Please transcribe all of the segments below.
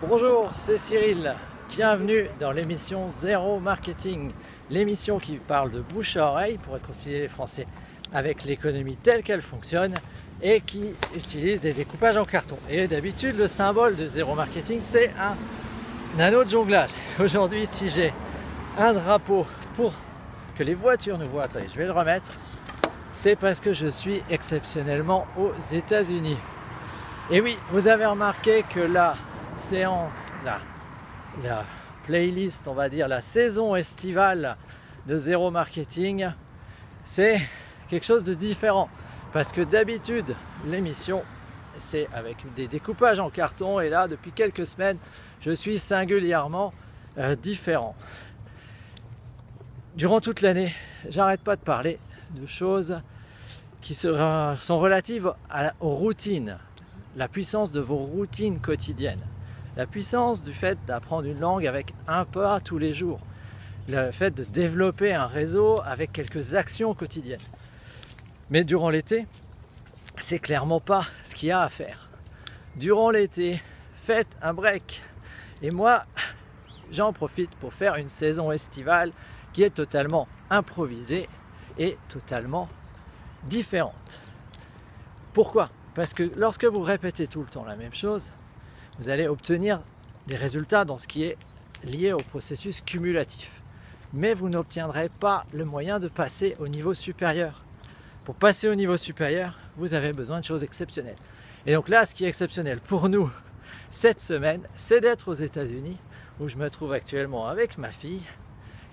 Bonjour, c'est Cyril. Bienvenue dans l'émission Zéro Marketing, l'émission qui parle de bouche à oreille pour réconcilier les Français avec l'économie telle qu'elle fonctionne et qui utilise des découpages en carton. Et d'habitude, le symbole de Zéro Marketing, c'est un anneau de jonglage. Aujourd'hui, si j'ai un drapeau pour que les voitures nous voient, attendez, je vais le remettre, c'est parce que je suis exceptionnellement aux États-Unis. Et oui, vous avez remarqué que la séance, la playlist, on va dire, la saison estivale de Zéro Marketing, c'est quelque chose de différent. Parce que d'habitude, l'émission, c'est avec des découpages en carton. Et là, depuis quelques semaines, je suis singulièrement différent. Durant toute l'année, j'arrête pas de parler de choses qui sont relatives aux routines. La puissance de vos routines quotidiennes. La puissance du fait d'apprendre une langue avec un pas tous les jours. Le fait de développer un réseau avec quelques actions quotidiennes. Mais durant l'été, c'est clairement pas ce qu'il y a à faire. Durant l'été, faites un break. Et moi, j'en profite pour faire une saison estivale qui est totalement improvisée et totalement différente. Pourquoi ? Parce que lorsque vous répétez tout le temps la même chose, vous allez obtenir des résultats dans ce qui est lié au processus cumulatif. Mais vous n'obtiendrez pas le moyen de passer au niveau supérieur. Pour passer au niveau supérieur, vous avez besoin de choses exceptionnelles. Et donc là, ce qui est exceptionnel pour nous cette semaine, c'est d'être aux États-Unis, où je me trouve actuellement avec ma fille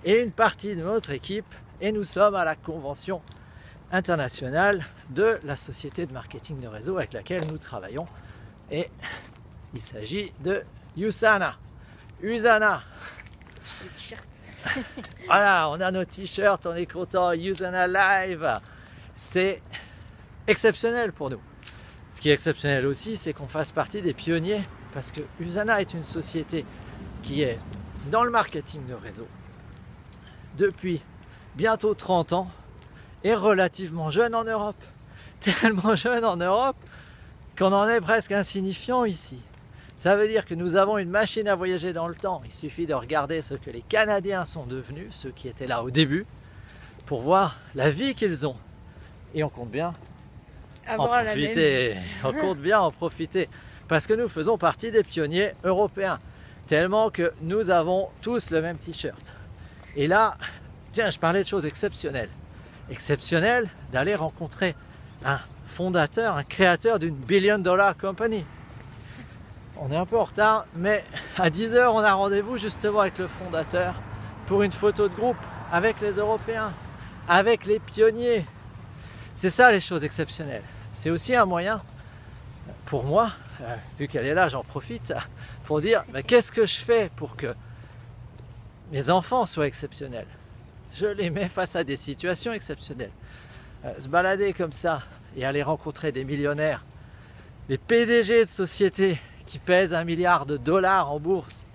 et une partie de notre équipe. Et nous sommes à la convention internationale de la société de marketing de réseau avec laquelle nous travaillons. Et il s'agit de USANA. USANA. Voilà, on a nos t-shirts, on est content. USANA Live. C'est exceptionnel pour nous. Ce qui est exceptionnel aussi, c'est qu'on fasse partie des pionniers parce que USANA est une société qui est dans le marketing de réseau depuis bientôt 30 ans et relativement jeune en Europe. Tellement jeune en Europe qu'on en est presque insignifiant ici. Ça veut dire que nous avons une machine à voyager dans le temps. Il suffit de regarder ce que les Canadiens sont devenus, ceux qui étaient là au début, pour voir la vie qu'ils ont. Et on compte bien en profiter. On compte bien en profiter. Parce que nous faisons partie des pionniers européens. Tellement que nous avons tous le même t-shirt. Et là, tiens, je parlais de choses exceptionnelles. Exceptionnelles d'aller rencontrer un fondateur, un créateur d'une billion-dollar company. On est un peu en retard, mais à 10h, on a rendez-vous justement avec le fondateur pour une photo de groupe avec les Européens, avec les pionniers. C'est ça les choses exceptionnelles. C'est aussi un moyen pour moi, vu qu'elle est là, j'en profite pour dire qu'est-ce que je fais pour que mes enfants soient exceptionnels. Je les mets face à des situations exceptionnelles. Se balader comme ça et aller rencontrer des millionnaires, des PDG de sociétés qui pèsent $1 milliard en bourse,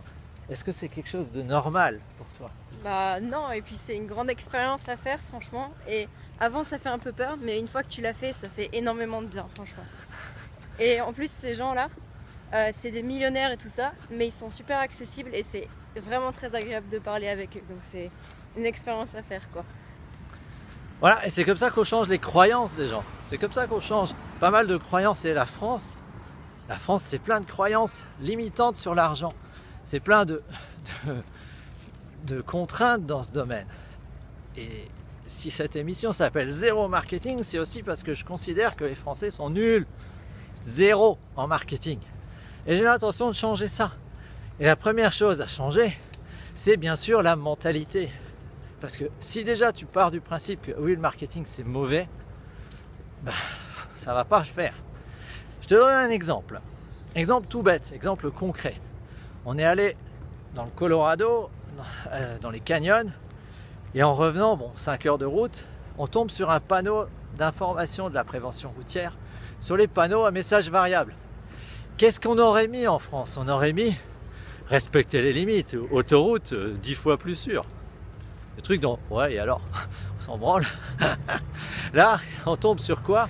est-ce que c'est quelque chose de normal pour toi ? Bah non, et puis c'est une grande expérience à faire franchement, et avant ça fait un peu peur, mais une fois que tu l'as fait, ça fait énormément de bien franchement. Et en plus ces gens-là, c'est des millionnaires et tout ça, mais ils sont super accessibles et c'est vraiment très agréable de parler avec eux, donc c'est une expérience à faire quoi. Voilà, et c'est comme ça qu'on change les croyances des gens. C'est comme ça qu'on change pas mal de croyances. Et la France, c'est plein de croyances limitantes sur l'argent. C'est plein de contraintes dans ce domaine. Et si cette émission s'appelle Zéro Marketing, c'est aussi parce que je considère que les Français sont nuls. Zéro en marketing. Et j'ai l'intention de changer ça. Et la première chose à changer, c'est bien sûr la mentalité. Parce que si déjà tu pars du principe que oui, le marketing c'est mauvais, ça va pas le faire. Je te donne un exemple. Exemple tout bête, exemple concret. On est allé dans le Colorado, dans les canyons, et en revenant, 5 heures de route, on tombe sur un panneau d'information de la prévention routière. Sur les panneaux, un message variable. Qu'est-ce qu'on aurait mis en France ? On aurait mis respecter les limites, autoroute 10 fois plus sûre. Le truc dont, ouais, et alors, on s'en branle. Là, on tombe sur quoi ?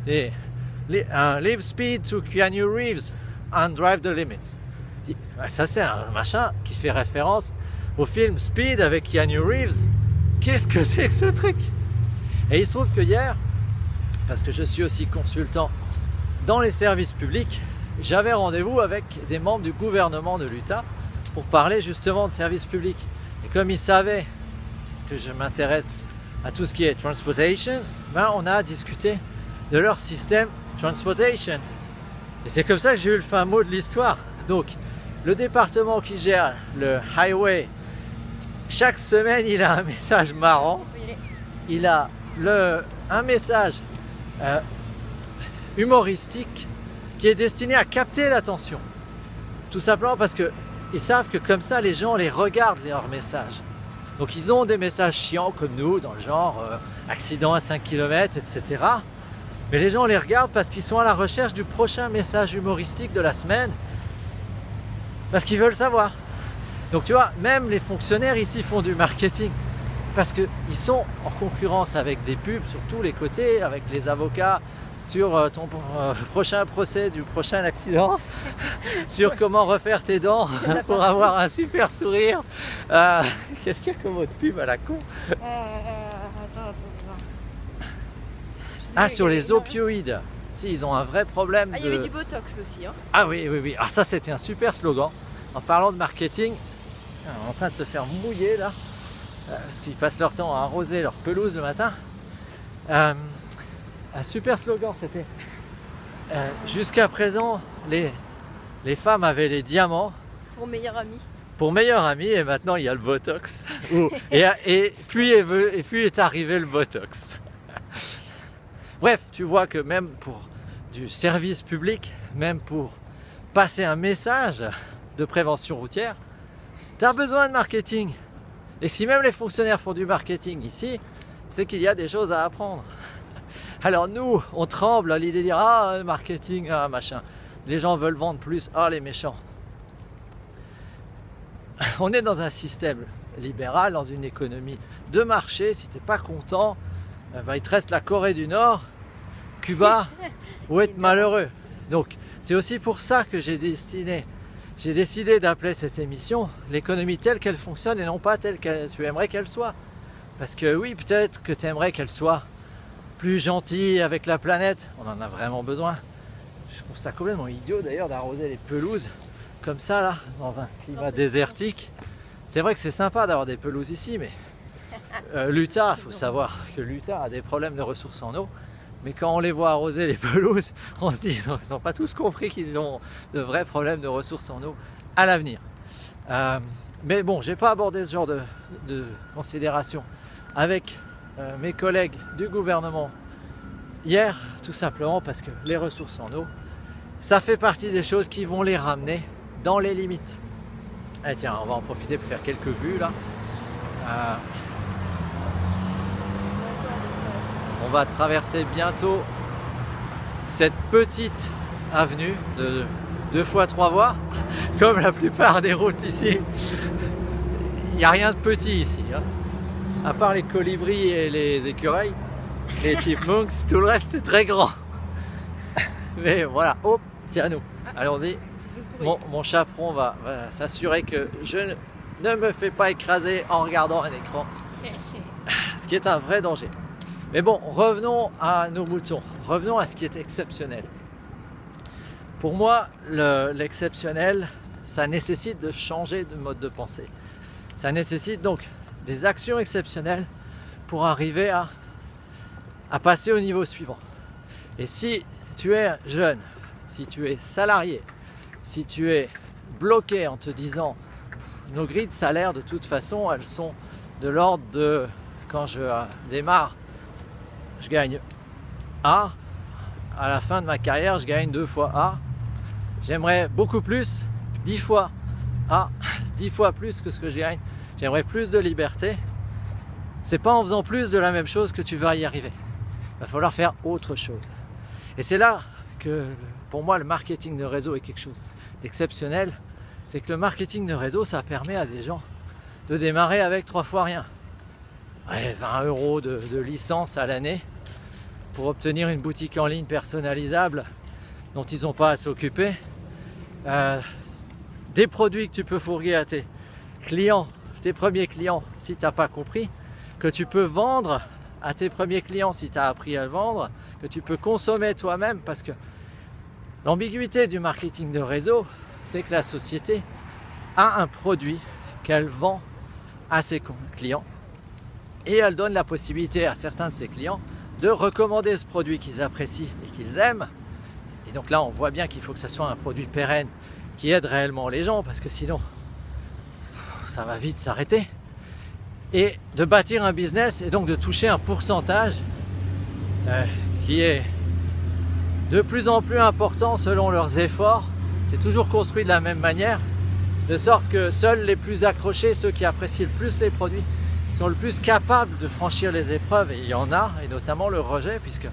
Leave speed to Keanu Reeves and drive the limits. Ça c'est un machin qui fait référence au film Speed avec Keanu Reeves. Qu'est-ce que c'est que ce truc? Et il se trouve que hier, parce que je suis aussi consultant dans les services publics, j'avais rendez-vous avec des membres du gouvernement de l'Utah pour parler justement de services publics. Et comme ils savaient que je m'intéresse à tout ce qui est transportation, on a discuté de leur système transportation. Et c'est comme ça que j'ai eu le fin mot de l'histoire. Donc, le département qui gère le highway, chaque semaine, il a un message marrant. Il a un message humoristique qui est destiné à capter l'attention. Tout simplement parce qu'ils savent que comme ça, les gens les regardent leurs messages. Donc ils ont des messages chiants comme nous, dans le genre accident à 5 km, etc. Mais les gens les regardent parce qu'ils sont à la recherche du prochain message humoristique de la semaine. Parce qu'ils veulent savoir. Donc tu vois, même les fonctionnaires ici font du marketing. Parce qu'ils sont en concurrence avec des pubs sur tous les côtés, avec les avocats, sur ton prochain procès du prochain accident, sur comment refaire tes dents pour avoir un super sourire. Qu'est-ce qu'il y a comme autre pub à la con? Ah, sur les opioïdes. Si, ils ont un vrai problème. Ah, il y avait du Botox aussi. Hein. Ah oui, oui, oui. Ah, ça, c'était un super slogan. En parlant de marketing, on est en train de se faire mouiller là, parce qu'ils passent leur temps à arroser leur pelouse le matin. Un super slogan, c'était jusqu'à présent, les femmes avaient les diamants pour meilleur ami. Pour meilleur ami, et maintenant il y a le Botox. et puis est arrivé le Botox. Bref, tu vois que même pour du service public, même pour passer un message de prévention routière, tu as besoin de marketing. Et si même les fonctionnaires font du marketing ici, c'est qu'il y a des choses à apprendre. Alors nous, on tremble à l'idée de dire « Ah, le marketing, ah, machin ». Les gens veulent vendre plus, ah, les méchants. On est dans un système libéral, dans une économie de marché. Si tu n'es pas content, il te reste la Corée du Nord, Cuba, ou être malheureux. Donc c'est aussi pour ça que j'ai décidé d'appeler cette émission l'économie telle qu'elle fonctionne et non pas telle que tu aimerais qu'elle soit. Parce que oui, peut-être que tu aimerais qu'elle soit plus gentille avec la planète, on en a vraiment besoin. Je trouve ça complètement idiot d'ailleurs d'arroser les pelouses comme ça là, dans un climat désertique. C'est vrai que c'est sympa d'avoir des pelouses ici, mais l'Utah, il faut savoir que l'Utah a des problèmes de ressources en eau. Mais quand on les voit arroser les pelouses, on se dit qu'ils n'ont pas tous compris qu'ils ont de vrais problèmes de ressources en eau à l'avenir. Mais bon, j'ai pas abordé ce genre de considération avec mes collègues du gouvernement hier, tout simplement parce que les ressources en eau, ça fait partie des choses qui vont les ramener dans les limites. Et tiens, on va en profiter pour faire quelques vues là. On va traverser bientôt cette petite avenue de 2 fois 3 voies, comme la plupart des routes ici. Il n'y a rien de petit ici, hein. À part les colibris et les écureuils, les chipmunks, tout le reste c'est très grand. Mais voilà, hop, c'est à nous. Allons-y. Mon chaperon va s'assurer que je ne me fais pas écraser en regardant un écran, ce qui est un vrai danger. Mais bon, revenons à nos moutons, revenons à ce qui est exceptionnel. Pour moi, l'exceptionnel, ça nécessite de changer de mode de pensée. Ça nécessite donc des actions exceptionnelles pour arriver à passer au niveau suivant. Et si tu es jeune, si tu es salarié, si tu es bloqué en te disant nos grilles de salaire de toute façon elles sont de l'ordre de quand je démarre je gagne A, à la fin de ma carrière je gagne 2 fois A, j'aimerais beaucoup plus, 10 fois A, 10 fois plus que ce que je gagne, j'aimerais plus de liberté. C'est pas en faisant plus de la même chose que tu vas y arriver, il va falloir faire autre chose. Et c'est là que pour moi le marketing de réseau est quelque chose d'exceptionnel. C'est que le marketing de réseau, ça permet à des gens de démarrer avec 3 fois rien. Ouais, 20 € de licence à l'année pour obtenir une boutique en ligne personnalisable dont ils n'ont pas à s'occuper. des produits que tu peux fourguer à tes clients, tes premiers clients si tu n'as pas compris, que tu peux vendre à tes premiers clients si tu as appris à le vendre, que tu peux consommer toi-même, parce que l'ambiguïté du marketing de réseau, c'est que la société a un produit qu'elle vend à ses clients et elle donne la possibilité à certains de ses clients de recommander ce produit qu'ils apprécient et qu'ils aiment. Et donc là, on voit bien qu'il faut que ce soit un produit pérenne qui aide réellement les gens, parce que sinon, ça va vite s'arrêter. Et de bâtir un business et donc de toucher un pourcentage qui est de plus en plus important selon leurs efforts. C'est toujours construit de la même manière, de sorte que seuls les plus accrochés, ceux qui apprécient le plus les produits, sont le plus capables de franchir les épreuves, et il y en a, et notamment le rejet, puisque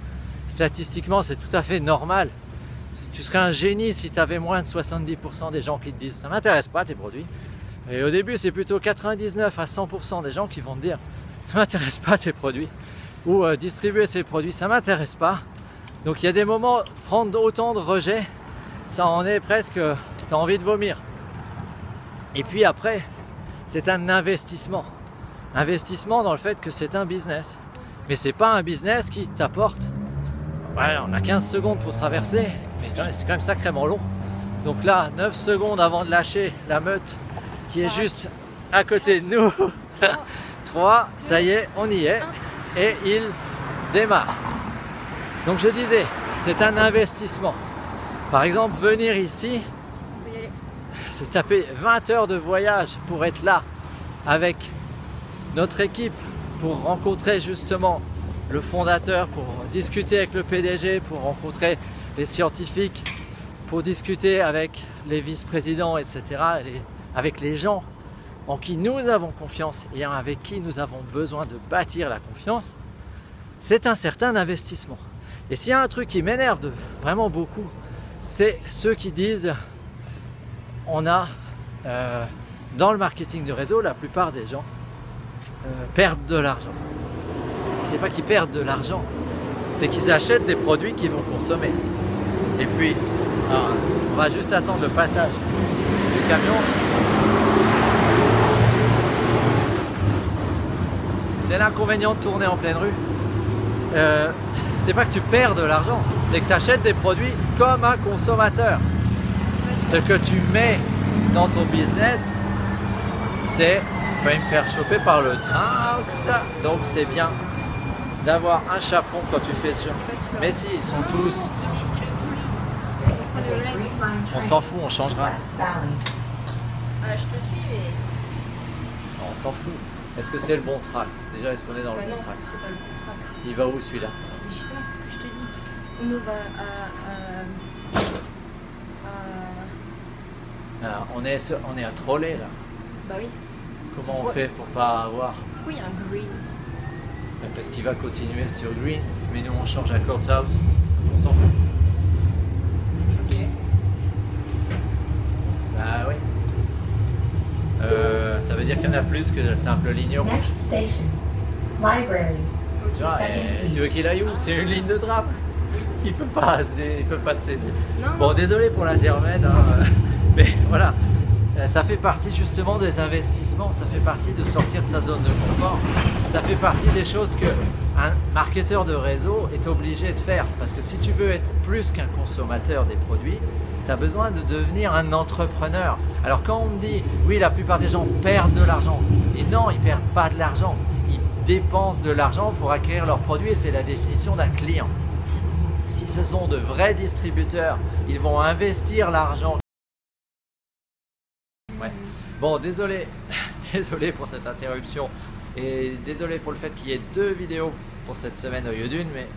statistiquement c'est tout à fait normal. Tu serais un génie si tu avais moins de 70% des gens qui te disent ça m'intéresse pas tes produits. Et au début c'est plutôt 99 à 100% des gens qui vont te dire ça m'intéresse pas tes produits, ou distribuer ces produits ça m'intéresse pas. Donc il y a des moments, prendre autant de rejets, ça en est presque, tu as envie de vomir. Et puis après, c'est un investissement. Investissement dans le fait que c'est un business. Mais c'est pas un business qui t'apporte. Ouais, on a 15 secondes pour traverser, mais c'est quand même sacrément long. Donc là, 9 secondes avant de lâcher la meute qui est juste à côté de nous. 3, ça y est, on y est. Et il démarre. Donc je disais, c'est un investissement. Par exemple, venir ici, se taper 20 heures de voyage pour être là avec notre équipe, pour rencontrer justement le fondateur, pour discuter avec le PDG, pour rencontrer les scientifiques, pour discuter avec les vice-présidents, etc., avec les gens en qui nous avons confiance et avec qui nous avons besoin de bâtir la confiance, c'est un certain investissement. Et s'il y a un truc qui m'énerve vraiment beaucoup, c'est ceux qui disent on a dans le marketing de réseau, la plupart des gens perdent de l'argent. C'est pas qu'ils perdent de l'argent, c'est qu'ils achètent des produits qu'ils vont consommer. Et puis, on va juste attendre le passage du camion. C'est l'inconvénient de tourner en pleine rue. C'est pas que tu perds de l'argent, c'est que tu achètes des produits comme un consommateur. Ce que tu mets dans ton business, c'est « failli me faire choper par le train », donc c'est bien d'avoir un chaperon quand tu fais ce genre. Mais si, ils sont tous... On s'en fout, on changera. Je te suis et... On s'en fout. Est-ce que c'est le bon Trax? Déjà, est-ce qu'on est dans le bon Trax? C'est pas le bon Trax. Il va où celui-là? Justement, c'est ce que je te dis. On va on est à troller là. Bah oui. Comment on fait pour pas avoir? Pourquoi il y a un green? Parce qu'il va continuer sur green, mais nous on change à courthouse. On s'en fout. Ok. Bah oui. Ça veut dire qu'il y en a plus que la simple ligne rouge. Tu vois, tu veux qu'il aille où? C'est une ligne de tram. Il peut pas saisir. Bon, désolé pour l'intermède, hein, mais voilà. Ça fait partie justement des investissements, ça fait partie de sortir de sa zone de confort, ça fait partie des choses qu'un marketeur de réseau est obligé de faire. Parce que si tu veux être plus qu'un consommateur des produits, tu as besoin de devenir un entrepreneur. Alors quand on me dit, oui, la plupart des gens perdent de l'argent, et non, ils ne perdent pas de l'argent, ils dépensent de l'argent pour acquérir leurs produits, et c'est la définition d'un client. Si ce sont de vrais distributeurs, ils vont investir l'argent. Ouais. Bon, désolé pour cette interruption et désolé pour le fait qu'il y ait 2 vidéos pour cette semaine au lieu d'une, mais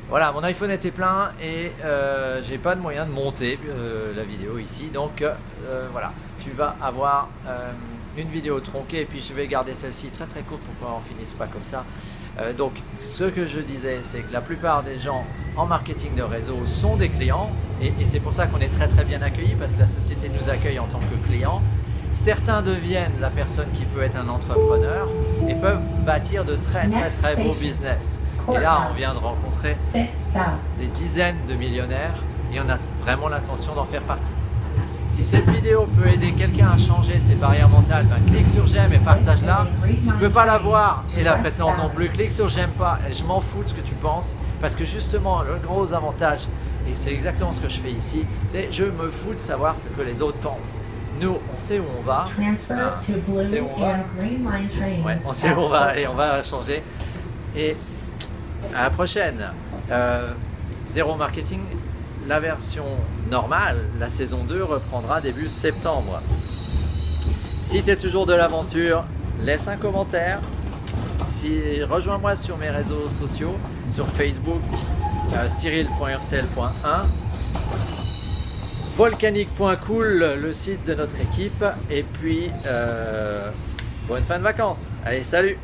voilà, mon iPhone était plein et j'ai pas de moyen de monter la vidéo ici, donc voilà, tu vas avoir une vidéo tronquée et puis je vais garder celle-ci très très courte pour qu'on en finisse pas comme ça. Donc ce que je disais, c'est que la plupart des gens en marketing de réseau sont des clients et c'est pour ça qu'on est très très bien accueillis, parce que la société nous accueille en tant que clients. Certains deviennent la personne qui peut être un entrepreneur et peuvent bâtir de très très très beaux business. Et là on vient de rencontrer des dizaines de millionnaires et on a vraiment l'intention d'en faire partie. Si cette vidéo peut aider quelqu'un à changer ses barrières mentales, ben, clique sur j'aime et partage-la. Si tu ne peux pas la voir et la précédente non plus, clique sur j'aime pas et je m'en fous de ce que tu penses. Parce que justement, le gros avantage, et c'est exactement ce que je fais ici, c'est je me fous de savoir ce que les autres pensent. Nous, on sait où on va. On sait où on va. Ouais, on sait où on va et on va changer. Et à la prochaine. Zéro marketing, la version normale, la saison 2 reprendra début septembre. Si tu es toujours de l'aventure, laisse un commentaire. Rejoins-moi sur mes réseaux sociaux, sur Facebook, cyril.ursel.1, volcanique.cool, le site de notre équipe. Et puis, bonne fin de vacances. Allez, salut!